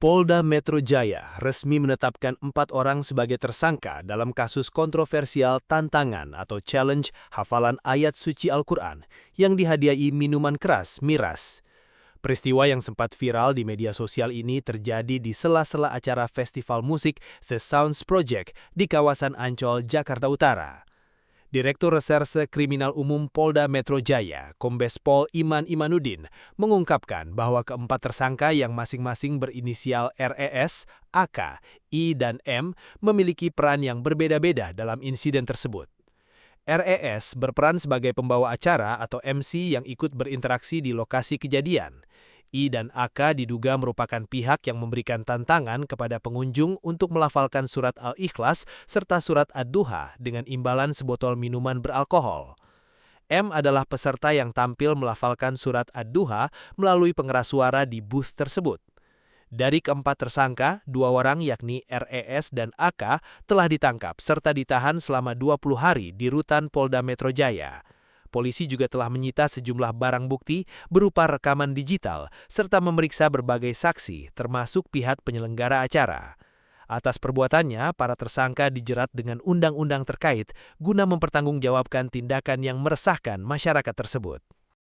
Polda Metro Jaya resmi menetapkan 4 orang sebagai tersangka dalam kasus kontroversial tantangan atau challenge hafalan ayat suci Al-Quran yang dihadiahi minuman keras miras. Peristiwa yang sempat viral di media sosial ini terjadi di sela-sela acara festival musik The Sounds Project di kawasan Ancol, Jakarta Utara. Direktur Reserse Kriminal Umum Polda Metro Jaya, Kombes Pol Iman Imanuddin, mengungkapkan bahwa keempat tersangka yang masing-masing berinisial RES, AK, I, dan M memiliki peran yang berbeda-beda dalam insiden tersebut. RES berperan sebagai pembawa acara atau MC yang ikut berinteraksi di lokasi kejadian. I dan AK diduga merupakan pihak yang memberikan tantangan kepada pengunjung untuk melafalkan surat Al-Ikhlas serta surat Ad-Duha dengan imbalan sebotol minuman beralkohol. M adalah peserta yang tampil melafalkan surat Ad-Duha melalui pengeras suara di booth tersebut. Dari keempat tersangka, 2 orang yakni RES dan AK telah ditangkap serta ditahan selama 20 hari di rutan Polda Metro Jaya. Polisi juga telah menyita sejumlah barang bukti berupa rekaman digital serta memeriksa berbagai saksi termasuk pihak penyelenggara acara. Atas perbuatannya, para tersangka dijerat dengan undang-undang terkait guna mempertanggungjawabkan tindakan yang meresahkan masyarakat tersebut.